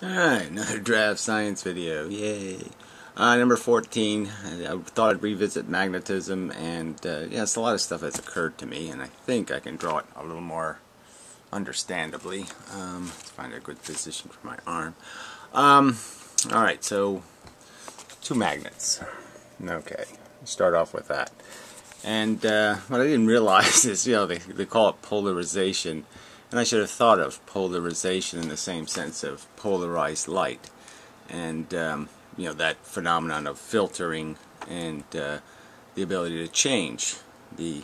Alright, another draft science video. Yay. Number 14. I thought I'd revisit magnetism, and yeah, it's a lot of stuff that's occurred to me, and I think I can draw it a little more understandably. Let's find a good position for my arm. Alright, so two magnets. Okay, start off with that. And what I didn't realize is, they call it polarization. And I should have thought of polarization in the same sense of polarized light, and that phenomenon of filtering and the ability to change the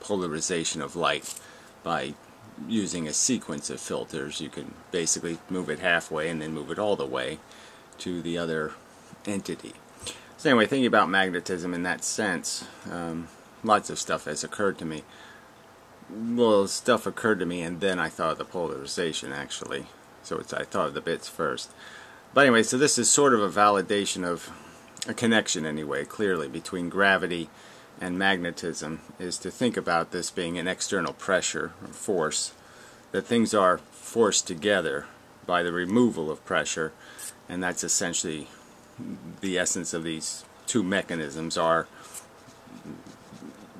polarization of light by using a sequence of filters. You can basically move it halfway and then move it all the way to the other entity. So anyway, thinking about magnetism in that sense, lots of stuff has occurred to me. Well, stuff occurred to me, and then I thought of the polarization, actually. So I thought of the bits first. But anyway, so this is sort of a validation of a connection, anyway, clearly, between gravity and magnetism, is to think about this being an external pressure or force, that things are forced together by the removal of pressure, and that's essentially the essence of these two mechanisms are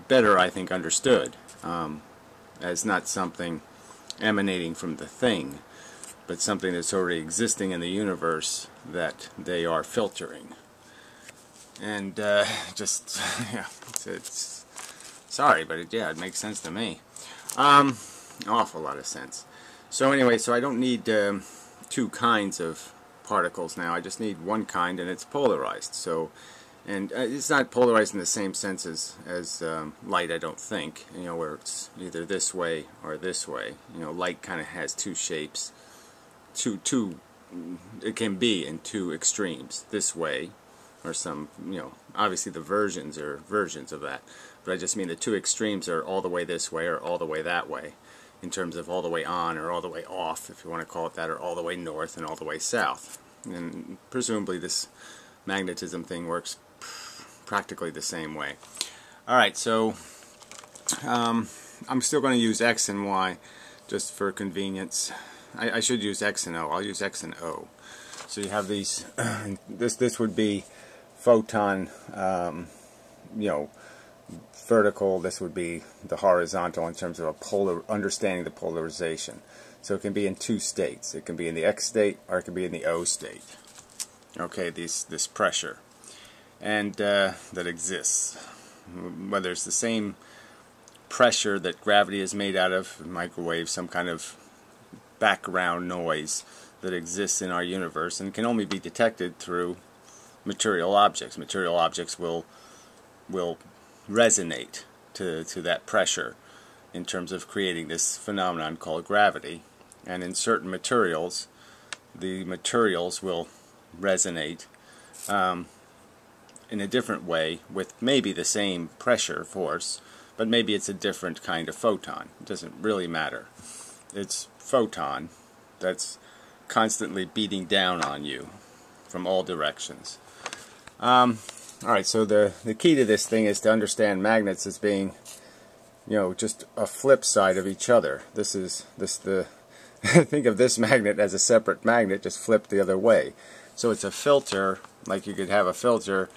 better, I think, understood. As not something emanating from the thing, but something that's already existing in the universe that they are filtering. And yeah, it's sorry, but it makes sense to me. An awful lot of sense. So anyway, so I don't need two kinds of particles now. I just need one kind, and it's polarized. So. And it's not polarized in the same sense as light, I don't think, where it's either this way or this way. Light kind of has two shapes. It can be in two extremes, this way, or some, obviously the versions are versions of that. But I just mean the two extremes are all the way this way or all the way that way, in terms of all the way on or all the way off, if you want to call it that, or all the way north and all the way south. And presumably this magnetism thing works practically the same way. Alright, so I'm still going to use X and Y just for convenience. I should use X and O. I'll use X and O. So you have these, this would be photon, vertical. This would be the horizontal in terms of understanding the polarization. So it can be in two states. It can be in the X state or it can be in the O state. Okay, this pressure. And that exists. Whether it's the same pressure that gravity is made out of, microwave, some kind of background noise that exists in our universe and can only be detected through material objects. Material objects will resonate to that pressure in terms of creating this phenomenon called gravity. And in certain materials, the materials will resonate in a different way with maybe the same pressure force, but maybe it's a different kind of photon. It doesn't really matter. It's photon that's constantly beating down on you from all directions. Alright, so the key to this thing is to understand magnets as being, just a flip side of each other. Think of this magnet as a separate magnet, just flipped the other way. So it's a filter, like you could have a filter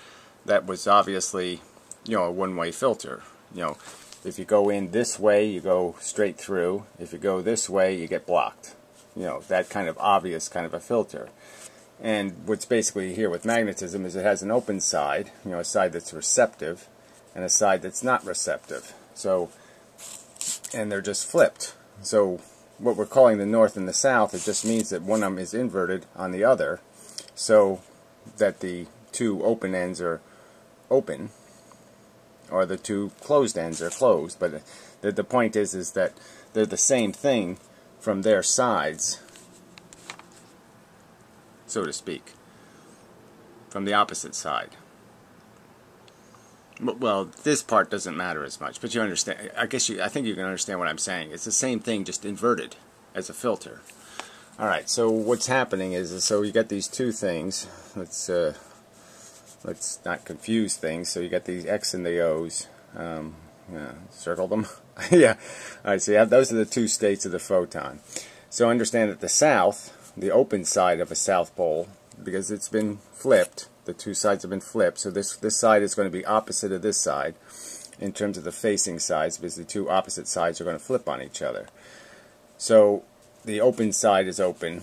that was obviously, a one-way filter. If you go in this way, you go straight through. If you go this way, you get blocked. That kind of obvious kind of a filter. And what's basically here with magnetism is it has an open side, a side that's receptive, and a side that's not receptive. So, and they're just flipped. So what we're calling the north and the south, it just means that one of them is inverted on the other, so that the two open ends are open, or the two closed ends are closed. But the point is that they're the same thing from their sides, so to speak, from the opposite side. Well, this part doesn't matter as much, but you understand. I think you can understand what I'm saying. It's the same thing, just inverted as a filter. Alright, so what's happening is, so you got these two things. Let's not confuse things. So you got these X and the O's. Circle them. Yeah. Alright, so you have, those are the two states of the photon. So understand that the south the open side of a south pole, because it's been flipped. The two sides have been flipped, so this side is going to be opposite of this side in terms of the facing sides, because the two opposite sides are going to flip on each other. So the open side is open,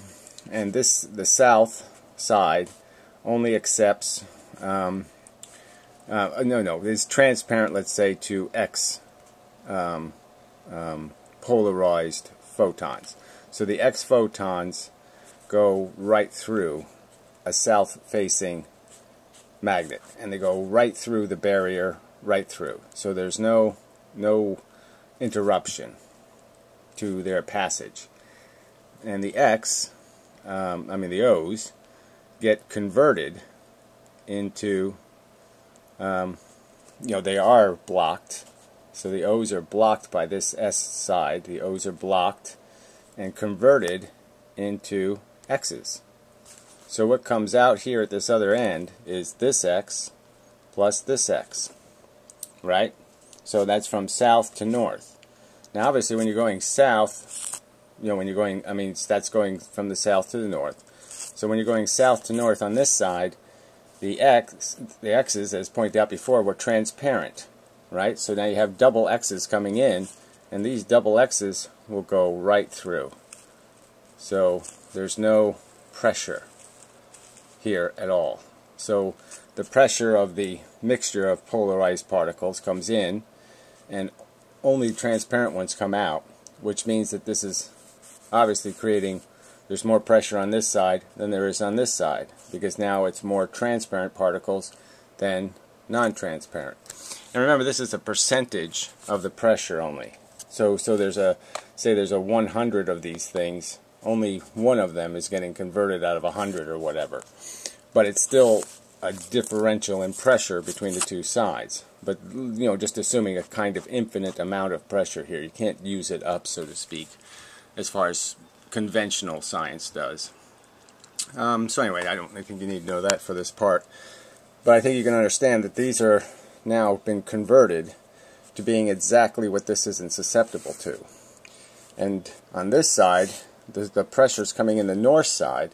and the south side only accepts is transparent, let's say, to X polarized photons. So the X photons go right through a south-facing magnet, and they go right through the barrier, right through. So there's no interruption to their passage. And the the O's, get converted into, they are blocked. So the O's are blocked by this S side. The O's are blocked and converted into X's. So what comes out here at this other end is this X plus this X, right? So that's from south to north. Now obviously when you're going south, that's going from the south to the north. So when you're going south to north on this side, the X's, as pointed out before, were transparent, right? So now you have double X's coming in, and these double X's will go right through. So there's no pressure here at all. So the pressure of the mixture of polarized particles comes in, and only transparent ones come out, which means that this is obviously there's more pressure on this side than there is on this side, because now it's more transparent particles than non-transparent. And remember, this is a percentage of the pressure only. So there's there's a 100 of these things, only one of them is getting converted out of 100 or whatever. But it's still a differential in pressure between the two sides. But just assuming a kind of infinite amount of pressure here, you can't use it up, so to speak, as far as conventional science does. So anyway, I think you need to know that for this part. But I think you can understand that these are now been converted to being exactly what this isn't susceptible to. And on this side, the pressure is coming in the north side,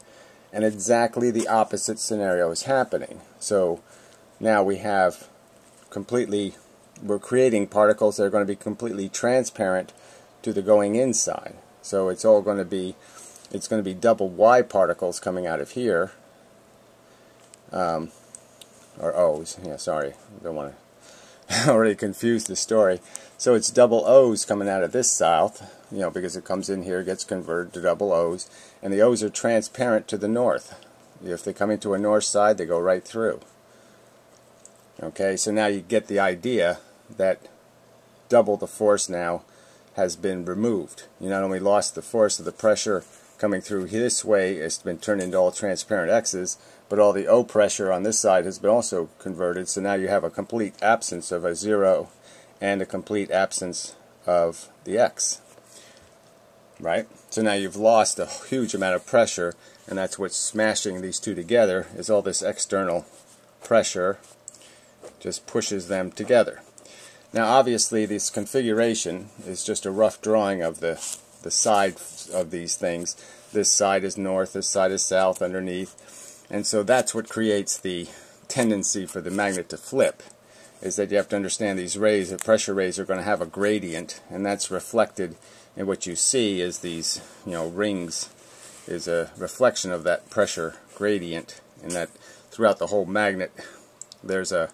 and exactly the opposite scenario is happening. So now we're creating particles that are going to be completely transparent to the going inside. So it's going to be double Y particles coming out of here, or O's. Yeah, sorry, don't want to already confuse the story. So it's double O's coming out of this south, because it comes in here, gets converted to double O's, and the O's are transparent to the north. If they come into a north side, they go right through. Okay, so now you get the idea that double the force now has been removed. You not only lost the force of the pressure coming through this way, it's been turned into all transparent X's, but all the O pressure on this side has been also converted, so now you have a complete absence of a zero and a complete absence of the X. Right? So now you've lost a huge amount of pressure, and that's what's smashing these two together, is all this external pressure just pushes them together. Now obviously this configuration is just a rough drawing of the side of these things. This side is north, this side is south underneath, and so that's what creates the tendency for the magnet to flip, is that you have to understand these rays, the pressure rays, are going to have a gradient, and that's reflected in what you see is these rings is a reflection of that pressure gradient, and that throughout the whole magnet there's a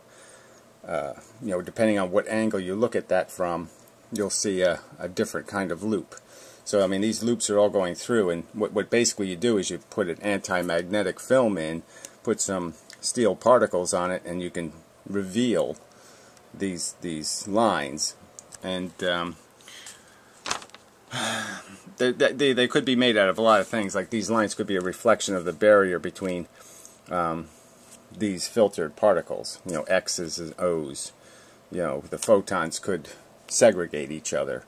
depending on what angle you look at that from, you'll see a different kind of loop. So these loops are all going through, and what basically you do is you put an anti-magnetic film in, put some steel particles on it, and you can reveal these lines, and they could be made out of a lot of things. Like these lines could be a reflection of the barrier between these filtered particles, X's and O's. The photons could segregate each other.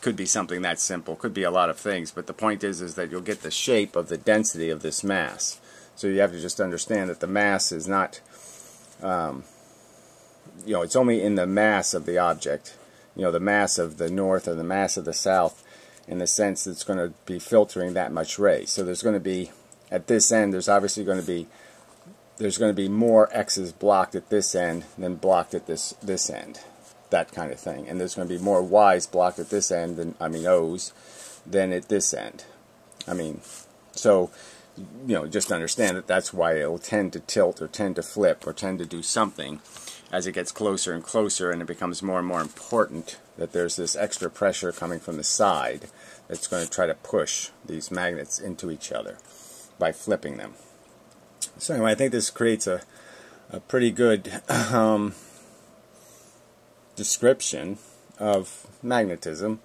Could be something that simple, could be a lot of things, but the point is that you'll get the shape of the density of this mass. So you have to just understand that the mass is not, it's only in the mass of the object. The mass of the north or the mass of the south in the sense that it's going to be filtering that much ray. So there's going to be, at this end, there's obviously going to be more X's blocked at this end than blocked at this end, that kind of thing. And there's going to be more Y's blocked at this end than, O's, than at this end. So, just understand that that's why it'll tend to tilt or tend to flip or tend to do something as it gets closer and closer, and it becomes more and more important that there's this extra pressure coming from the side that's going to try to push these magnets into each other by flipping them. So anyway, I think this creates a pretty good description of magnetism,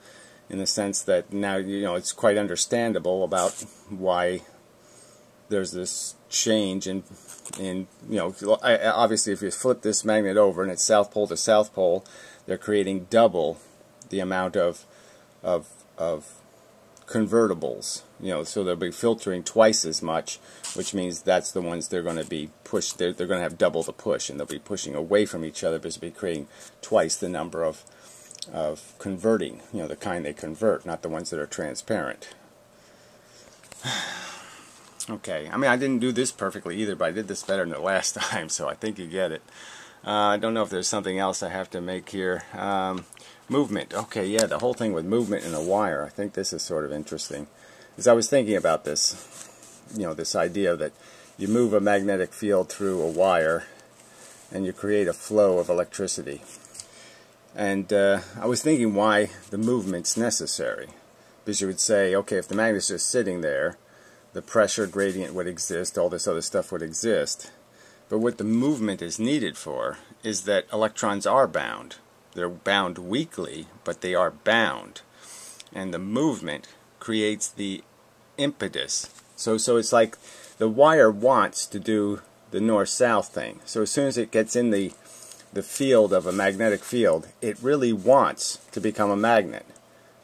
in the sense that now it's quite understandable about why there's this change in obviously if you flip this magnet over and it's south pole to south pole, they're creating double the amount of convertibles, so they'll be filtering twice as much, which means that's the ones they're going to be pushed. They're going to have double the push, and they'll be pushing away from each other, because they'll be creating twice the number of converting, the kind they convert, not the ones that are transparent. Okay, I didn't do this perfectly either, but I did this better than the last time, so I think you get it. I don't know if there's something else I have to make here. Movement. Okay, yeah, the whole thing with movement in a wire. I think this is sort of interesting. As I was thinking about this, this idea that you move a magnetic field through a wire and you create a flow of electricity. And I was thinking why the movement's necessary. Because you would say, okay, if the magnet's just sitting there, the pressure gradient would exist, all this other stuff would exist. But what the movement is needed for is that electrons are bound. They're bound weakly, but they are bound. And the movement creates the impetus. So it's like the wire wants to do the north-south thing. So as soon as it gets in the field of a magnetic field, it really wants to become a magnet.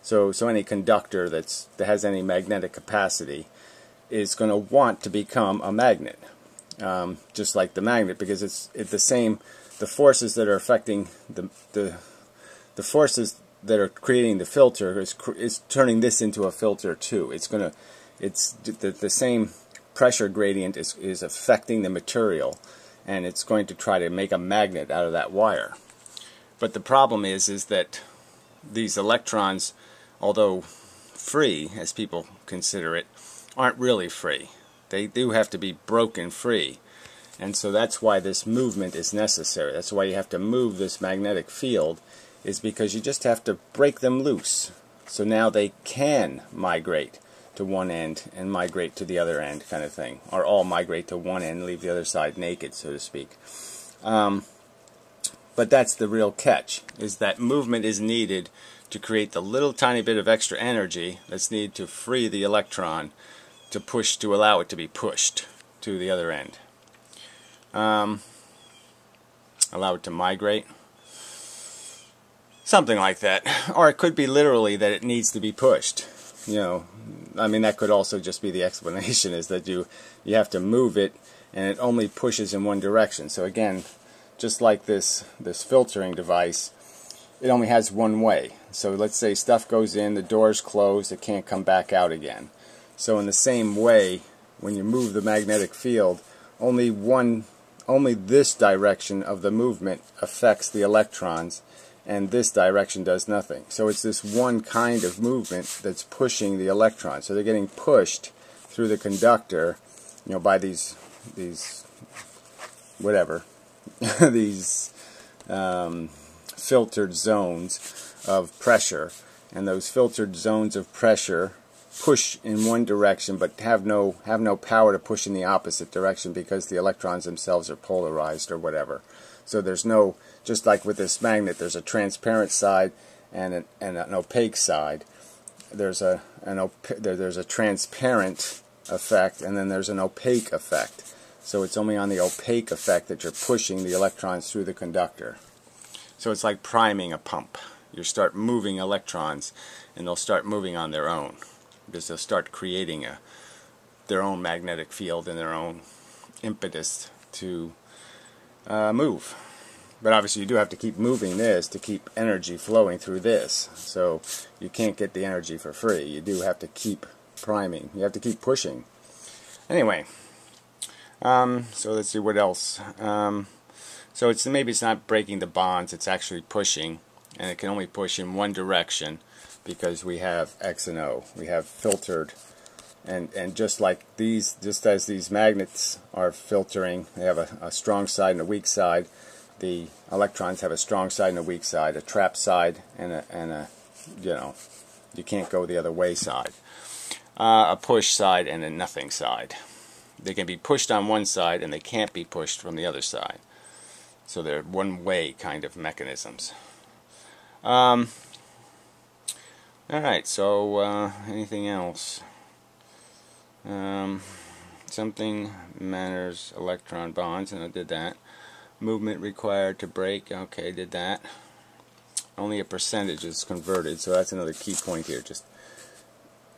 So any conductor that has any magnetic capacity is going to want to become a magnet, just like the magnet, because it's the same. The forces that are affecting the forces that are creating the filter is turning this into a filter too. It's the same pressure gradient is affecting the material, and it's going to try to make a magnet out of that wire. But the problem is that these electrons, although free as people consider it, aren't really free. They do have to be broken free. And so that's why this movement is necessary. That's why you have to move this magnetic field, is because you just have to break them loose. So now they can migrate to one end and migrate to the other end, kind of thing. Or all migrate to one end and leave the other side naked, so to speak. But that's the real catch, is that movement is needed to create the little tiny bit of extra energy that's needed to free the electron to allow it to be pushed to the other end. Allow it to migrate. Something like that. Or it could be literally that it needs to be pushed. That could also just be the explanation, is that you have to move it and it only pushes in one direction. So again, just like this filtering device, it only has one way. So let's say stuff goes in, the door's closed, it can't come back out again. So in the same way, when you move the magnetic field, only this direction of the movement affects the electrons, and this direction does nothing. So it's this one kind of movement that's pushing the electrons. So they're getting pushed through the conductor, by these whatever, these filtered zones of pressure, and those filtered zones of pressure push in one direction but have no power to push in the opposite direction, because the electrons themselves are polarized or whatever. So there's no, just like with this magnet, there's a transparent side and an opaque side. There's a transparent effect, and then there's an opaque effect. So it's only on the opaque effect that you're pushing the electrons through the conductor. So it's like priming a pump. You start moving electrons, and they'll start moving on their own, because they'll start creating their own magnetic field and their own impetus to move. But obviously you do have to keep moving this to keep energy flowing through this. So you can't get the energy for free. You do have to keep priming. You have to keep pushing. Anyway, so let's see what else. So maybe it's not breaking the bonds, it's actually pushing, and it can only push in one direction because we have X and O. We have filtered, and just like these, just as these magnets are filtering, they have a strong side and a weak side. The electrons have a strong side and a weak side, a trap side and a you know, you can't go the other way side. A push side and a nothing side. They can be pushed on one side and they can't be pushed from the other side. So they're one-way kind of mechanisms. Alright, so anything else? Something matters, electron bonds, and I did that. Movement required to break, okay, did that. Only a percentage is converted, so that's another key point here. Just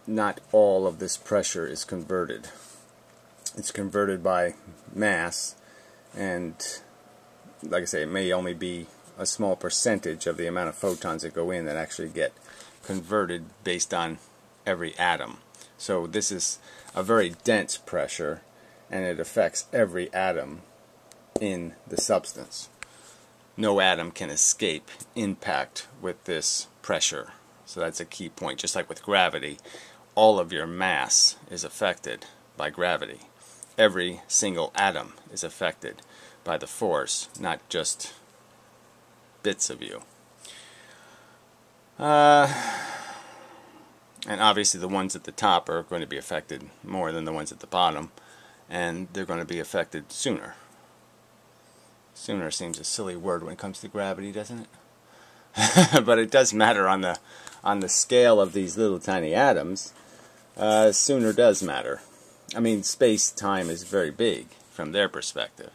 not all of this pressure is converted. It's converted by mass, and like I say, it may only be a small percentage of the amount of photons that go in that actually get converted based on every atom. So this is a very dense pressure, and it affects every atom in the substance. No atom can escape impact with this pressure. So that's a key point. Just like with gravity, all of your mass is affected by gravity. Every single atom is affected by the force, not just bits of you. And obviously the ones at the top are going to be affected more than the ones at the bottom, and they're going to be affected sooner. Sooner seems a silly word when it comes to gravity, doesn't it? But it does matter on the scale of these little tiny atoms. Sooner does matter. I mean, space-time is very big from their perspective,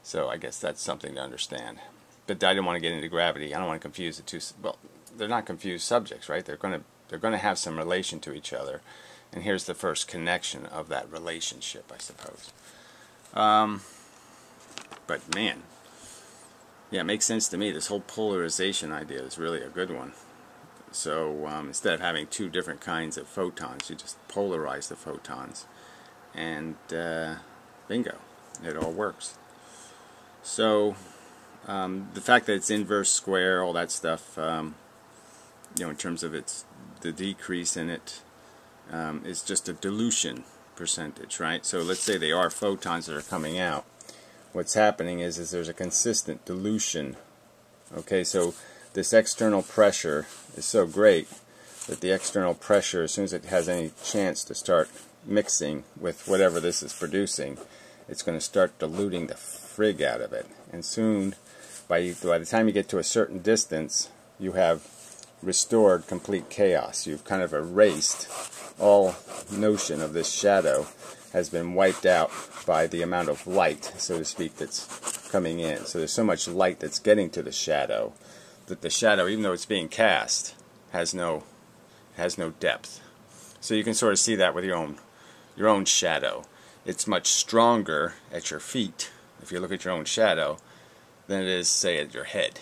so I guess that's something to understand. But I don't want to get into gravity. I don't want to confuse the two. Well, they're not confused subjects, right? They're going to have some relation to each other, and here's the first connection of that relationship, I suppose. But man, yeah, it makes sense to me. This whole polarization idea is really a good one. So instead of having two different kinds of photons, you just polarize the photons, and bingo, it all works. So the fact that it's inverse square, all that stuff, you know, in terms of the decrease in it, is just a dilution percentage, right? So let's say they are photons that are coming out. What's happening is there's a consistent dilution. Okay, so this external pressure is so great that the external pressure, as soon as it has any chance to start mixing with whatever this is producing, it's going to start diluting the frig out of it. And soon, by the time you get to a certain distance, you have restored complete chaos. You've kind of erased all notion of this shadow, has been wiped out by the amount of light, so to speak, that's coming in. So there's so much light that's getting to the shadow that the shadow, even though it's being cast, has no depth. So you can sort of see that with your own shadow. It's much stronger at your feet, if you look at your own shadow, than it is, say, at your head,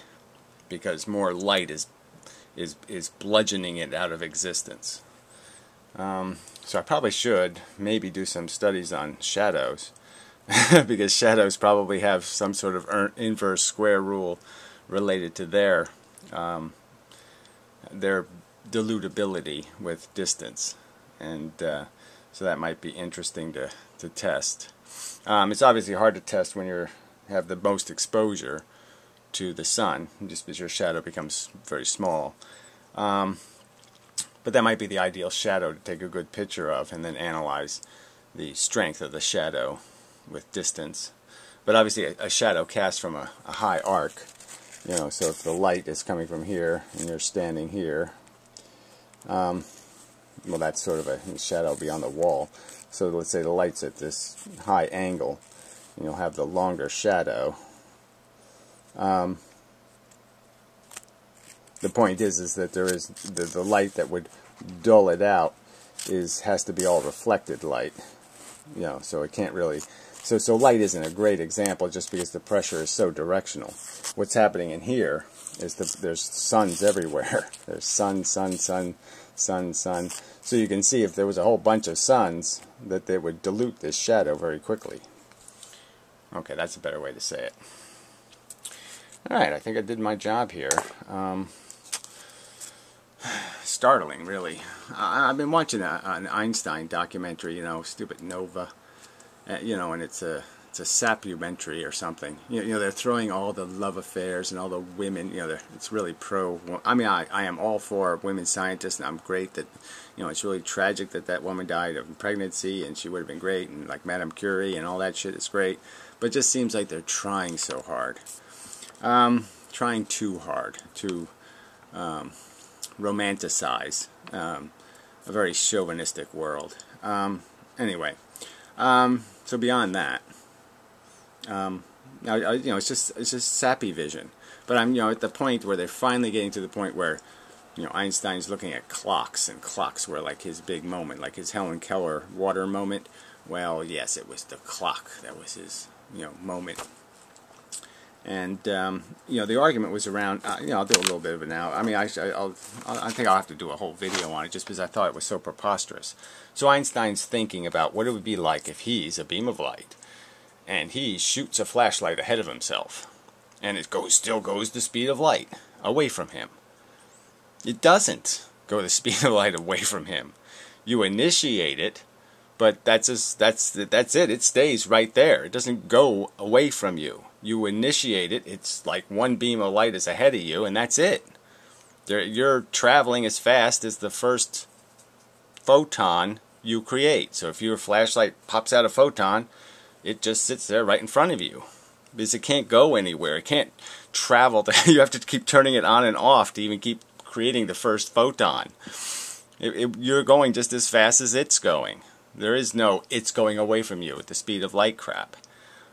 because more light is bludgeoning it out of existence. So I probably should maybe do some studies on shadows, because shadows probably have some sort of inverse square rule related to their dilutability with distance, and so that might be interesting to test. It's obviously hard to test when you have the most exposure to the sun, just because your shadow becomes very small. But that might be the ideal shadow to take a good picture of and then analyze the strength of the shadow with distance. But obviously a shadow cast from a high arc, you know, so if the light is coming from here and you're standing here, well, that's sort of a shadow beyond the wall. So let's say the light's at this high angle, and you'll have the longer shadow. The point is that there is the light that would dull it out has to be all reflected light, You know, so it can't really. So light isn't a great example just because the pressure is so directional. What's happening in here is there's suns everywhere. There's sun, sun, sun, sun, sun. So you can see if there was a whole bunch of suns that they would dilute this shadow very quickly. Okay, that's a better way to say it. Alright, I think I did my job here. Startling, really. I've been watching an Einstein documentary, you know, stupid Nova. You know, and it's a sappumentary or something. You know, they're throwing all the love affairs and all the women. You know, it's really pro. I mean, I am all for women scientists, and I'm great that, you know, it's really tragic that that woman died of pregnancy, and she would have been great, and like Madame Curie and all that shit is great. But it just seems like they're trying so hard, trying too hard to romanticize a very chauvinistic world. Anyway. So beyond that, you know, it's just sappy vision. But I'm, you know, at the point where they're finally getting to the point where, you know, Einstein's looking at clocks, and clocks were like his big moment, like his Helen Keller water moment. Well, yes, it was the clock that was his, you know, moment. And you know, the argument was around. You know, I'll do a little bit of it now. I mean, I think I'll have to do a whole video on it just because I thought it was so preposterous. So Einstein's thinking about what it would be like if he's a beam of light, and he shoots a flashlight ahead of himself, and it still goes the speed of light away from him. It doesn't go the speed of light away from him. You initiate it, but that's it. It stays right there. It doesn't go away from you. You initiate it, it's like one beam of light is ahead of you, and that's it. You're traveling as fast as the first photon you create. So if your flashlight pops out a photon, it just sits there right in front of you. Because it can't go anywhere. It can't travel. You have to keep turning it on and off to even keep creating the first photon. You're going just as fast as it's going. There is no it's going away from you at the speed of light crap.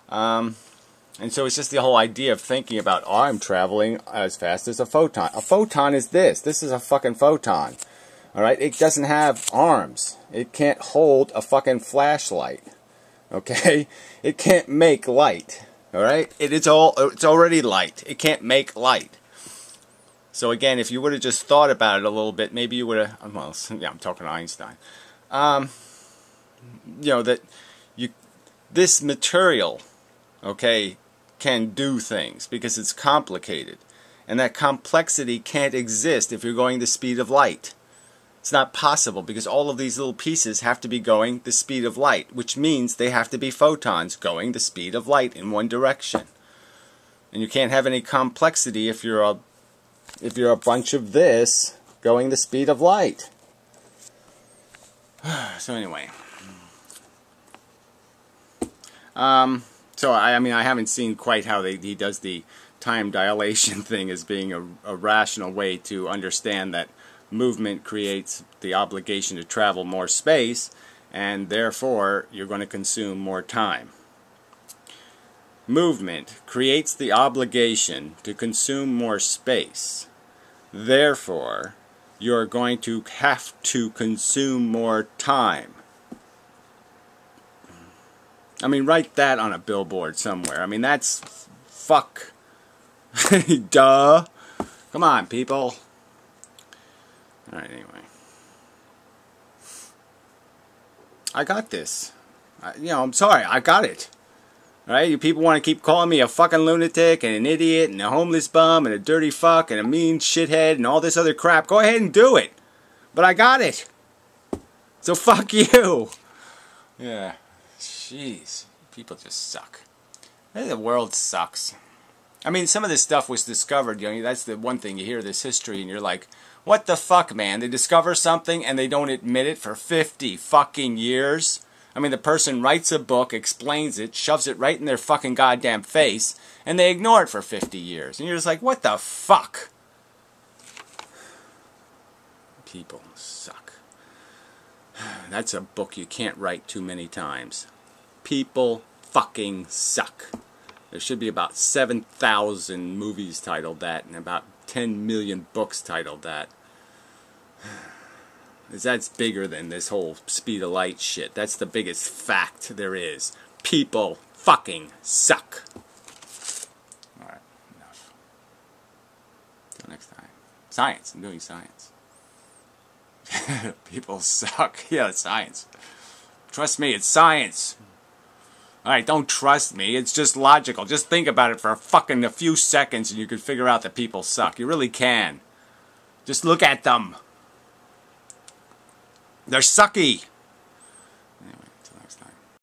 And so it's just the whole idea of thinking about, oh, I'm traveling as fast as a photon. A photon is this. This is a fucking photon. Alright? It doesn't have arms. It can't hold a fucking flashlight. Okay? It can't make light. Alright? It's already light. It can't make light. So again, if you would have just thought about it a little bit, maybe you would have, well, yeah, I'm talking to Einstein. You know, that this material, okay, can do things because it's complicated, and that complexity can't exist if you're going the speed of light. It's not possible because all of these little pieces have to be going the speed of light, which means they have to be photons going the speed of light in one direction. And you can't have any complexity if you're a bunch of this going the speed of light. So anyway, so I mean, I haven't seen quite how he does the time dilation thing as being a rational way to understand that movement creates the obligation to travel more space, and therefore you're going to consume more time. Movement creates the obligation to consume more space. Therefore, you're going to have to consume more time. I mean, write that on a billboard somewhere. I mean, that's fuck. Duh. Come on, people. Alright, anyway. I got this. You know, I'm sorry, I got it. Alright, you people want to keep calling me a fucking lunatic and an idiot and a homeless bum and a dirty fuck and a mean shithead and all this other crap. Go ahead and do it. But I got it. So fuck you. Yeah. Jeez. People just suck. The world sucks. I mean, some of this stuff was discovered, you know, that's the one thing, you hear this history and you're like, what the fuck, man? They discover something and they don't admit it for 50 fucking years? I mean, the person writes a book, explains it, shoves it right in their fucking goddamn face, and they ignore it for 50 years. And you're just like, what the fuck? People suck. That's a book you can't write too many times. People fucking suck. There should be about 7,000 movies titled that, and about 10 million books titled that. That's bigger than this whole speed of light shit. That's the biggest fact there is. People fucking suck. Alright, enough. Till next time. Science. I'm doing science. People suck. Yeah, it's science. Trust me, it's science. Alright, don't trust me. It's just logical. Just think about it for a few seconds and you can figure out that people suck. You really can. Just look at them. They're sucky.